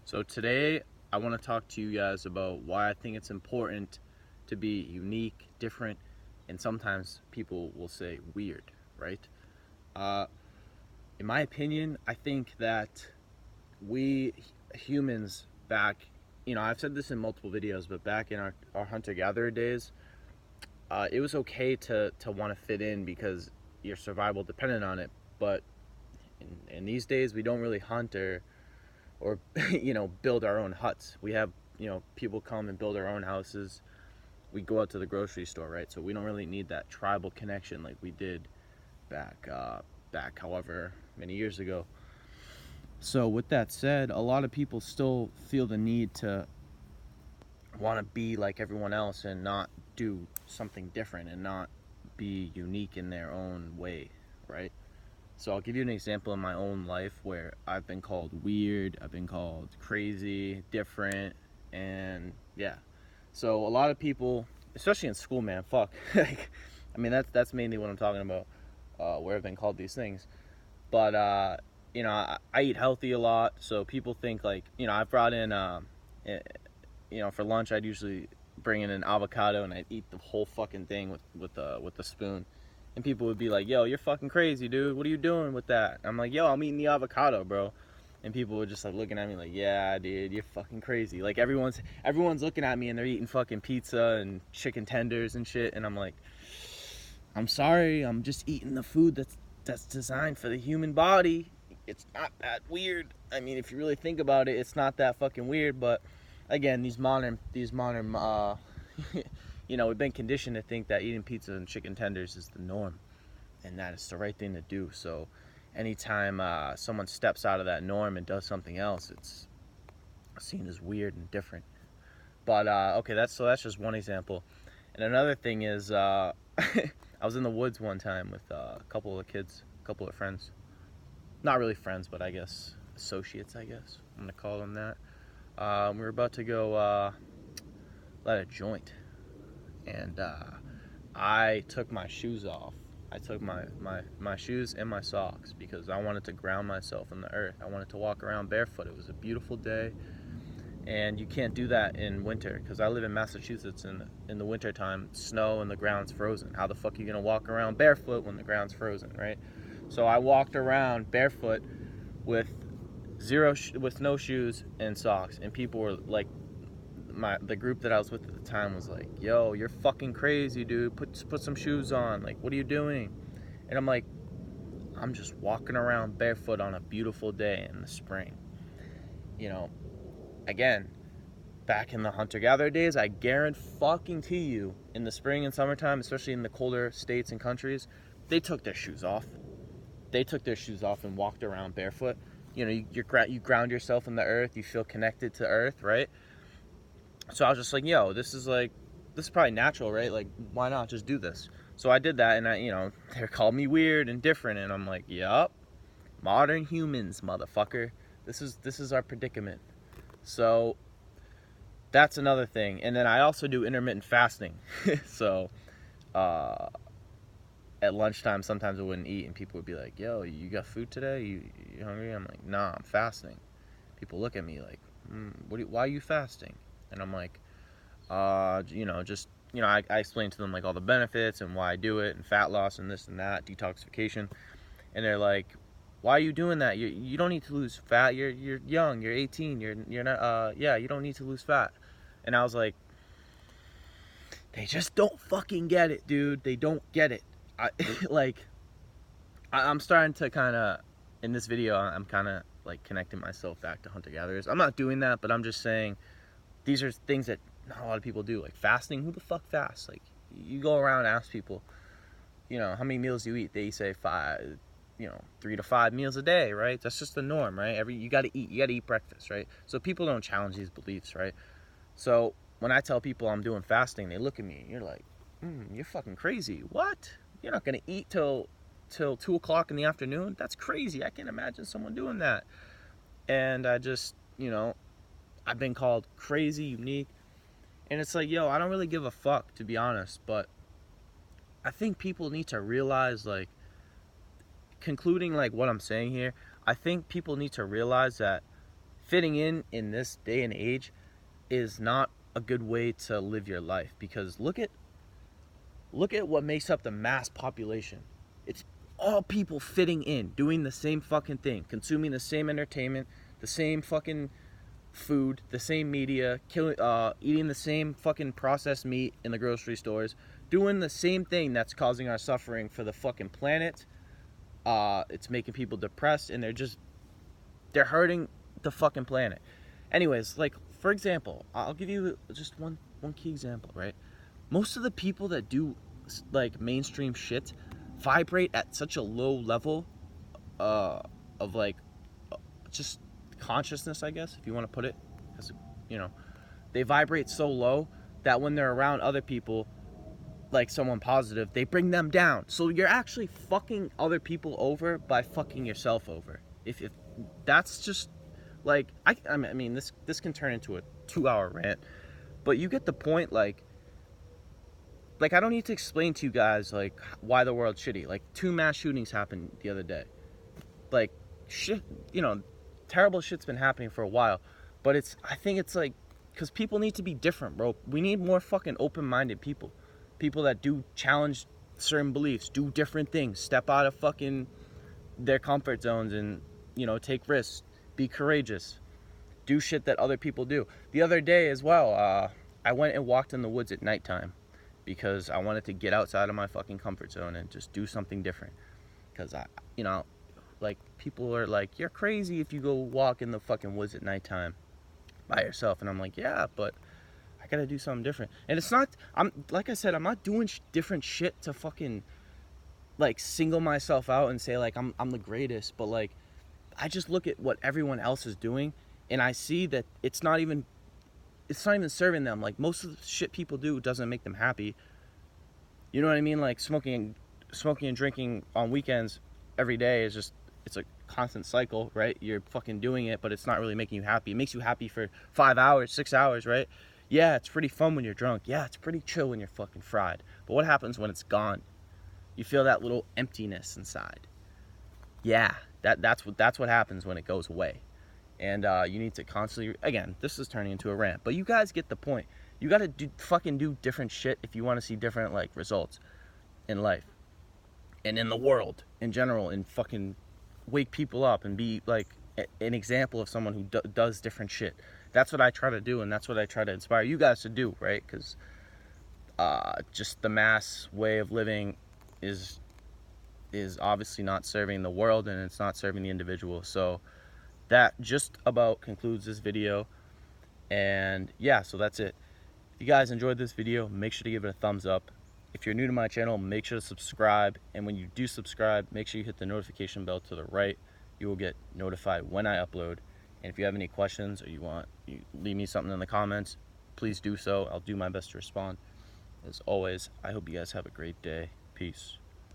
So today I want to talk to you guys about why I think it's important to be unique, different, and sometimes people will say weird, right? Uh, in my opinion, I think that we humans back, I've said this in multiple videos, but back in our hunter gatherer days, it was okay to want to fit in because your survival depended on it. But in these days, we don't really hunt or build our own huts. We have people come and build our own houses. We go out to the grocery store, right? So we don't really need that tribal connection like we did back however many years ago. So with that said, a lot of people still feel the need to want to be like everyone else and not do something different and not be unique in their own way, right? So I'll give you an example in my own life where I've been called weird, I've been called crazy, different, and yeah. So a lot of people, especially in school, man, fuck. Like, I mean, that's mainly what I'm talking about, where I've been called these things. But I eat healthy a lot, so people think like, I've brought in, for lunch I'd usually bring in an avocado and I'd eat the whole fucking thing with a spoon. And people would be like, "Yo, you're fucking crazy, dude. What are you doing with that?" I'm like, "Yo, I'm eating the avocado, bro." And people were just like looking at me like, "Yeah, dude, you're fucking crazy." Like everyone's looking at me and they're eating fucking pizza and chicken tenders and shit, and I'm like, "I'm sorry, I'm just eating the food that's designed for the human body. It's not that weird. I mean, if you really think about it, it's not that fucking weird, but again, these modern we've been conditioned to think that eating pizza and chicken tenders is the norm and that it's the right thing to do. So anytime someone steps out of that norm and does something else, it's seen as weird and different. But okay, that's just one example. And another thing is, I was in the woods one time with a couple of kids, a couple of friends. Not really friends, but I guess associates. I guess I'm gonna call them that. We were about to go light a joint, and I took my shoes off. I took my shoes and my socks because I wanted to ground myself in the earth. I wanted to walk around barefoot. It was a beautiful day, and you can't do that in winter because I live in Massachusetts and in the winter time, snow and the ground's frozen. How the fuck are you gonna walk around barefoot when the ground's frozen, right? So I walked around barefoot with with no shoes and socks, and people were like, the group that I was with at the time was like, "Yo, you're fucking crazy, dude. Put some shoes on. Like, what are you doing?" And I'm like, "I'm just walking around barefoot on a beautiful day in the spring." You know, again, back in the hunter-gatherer days, I guarantee you, in the spring and summertime, especially in the colder states and countries, they took their shoes off. They took their shoes off and walked around barefoot. You ground yourself in the earth. You feel connected to earth, right? So I was just like, "Yo, this is probably natural, right? Like, why not just do this?" So I did that, and they called me weird and different, and I'm like, "Yup, modern humans, motherfucker. This is our predicament." So that's another thing. And then I also do intermittent fasting. So uh, at lunchtime, sometimes I wouldn't eat, and people would be like, "Yo, you got food today? You hungry?" I'm like, "Nah, I'm fasting." People look at me like, "Why are you fasting?" And I'm like, just I explain to them like all the benefits and why I do it and fat loss and this and that, detoxification, and they're like, "Why are you doing that? You don't need to lose fat. You're young. You're 18. You're not. Yeah, you don't need to lose fat." And I was like, they just don't fucking get it, dude. They don't get it. I like I'm starting to kind of in this video. I'm kind of like connecting myself back to hunter gatherers. I'm not doing that, but I'm just saying these are things that not a lot of people do. Like fasting. Who the fuck fasts? Like you go around and ask people, how many meals do you eat? They say five, 3 to 5 meals a day, right? That's just the norm, right? You got to eat. You got to eat breakfast, right? So people don't challenge these beliefs, right? So when I tell people I'm doing fasting, they look at me. You're like, you're fucking crazy. What? You're not gonna eat till 2 o'clock in the afternoon? That's crazy. I can't imagine someone doing that. And I just, I've been called crazy, unique, and it's like, yo, I don't really give a fuck to be honest. But I think people need to realize, like, concluding like what I'm saying here. I think people need to realize that fitting in this day and age is not a good way to live your life, because look at what makes up the mass population. It's all people fitting in, doing the same fucking thing, consuming the same entertainment, the same fucking food, the same media, eating the same fucking processed meat in the grocery stores, doing the same thing that's causing our suffering for the fucking planet. It's making people depressed, and they're hurting the fucking planet. Anyways, like, for example, I'll give you just one key example, right? Most of the people that do like mainstream shit vibrate at such a low level of like just consciousness, I guess, if you want to put it, because they vibrate so low that when they're around other people, like someone positive, they bring them down. So you're actually fucking other people over by fucking yourself over. If that's just like, I mean, this can turn into a 2-hour rant, but you get the point. Like I don't need to explain to you guys like why the world's shitty. Like 2 mass shootings happened the other day. Like shit, terrible shit's been happening for a while, but I think it's like, because people need to be different, bro. We need more fucking open-minded people that do challenge certain beliefs, do different things, step out of fucking their comfort zones, and take risks, be courageous, do shit that other people do. The other day as well, I went and walked in the woods at nighttime because I wanted to get outside of my fucking comfort zone and just do something different. Because like, people are like, you're crazy if you go walk in the fucking woods at nighttime by yourself. And I'm like, yeah, but I gotta do something different. And it's not, like I said, I'm not doing different shit to fucking like single myself out and say like I'm the greatest. But like, I just look at what everyone else is doing, and I see that it's not even serving them. Like, most of the shit people do doesn't make them happy. You know what I mean? Like smoking and drinking on weekends every day is just, it's a constant cycle, right? You're fucking doing it, but it's not really making you happy. It makes you happy for 5 hours, 6 hours, right? Yeah, it's pretty fun when you're drunk. Yeah, it's pretty chill when you're fucking fried. But what happens when it's gone? You feel that little emptiness inside. Yeah, that's what happens when it goes away. And you need to constantly, again, this is turning into a rant, but you guys get the point. You gotta do different shit if you want to see different like results in life and in the world in general, and fucking wake people up and be like an example of someone who does different shit. That's what I try to do, and that's what I try to inspire you guys to do, right? Because just the mass way of living is obviously not serving the world, and it's not serving the individual. So that just about concludes this video. And yeah, so that's it. If you guys enjoyed this video, make sure to give it a thumbs up. If you're new to my channel, make sure to subscribe. And when you do subscribe, make sure you hit the notification bell to the right. You will get notified when I upload. And if you have any questions, or you leave me something in the comments, please do so. I'll do my best to respond. As always, I hope you guys have a great day. Peace.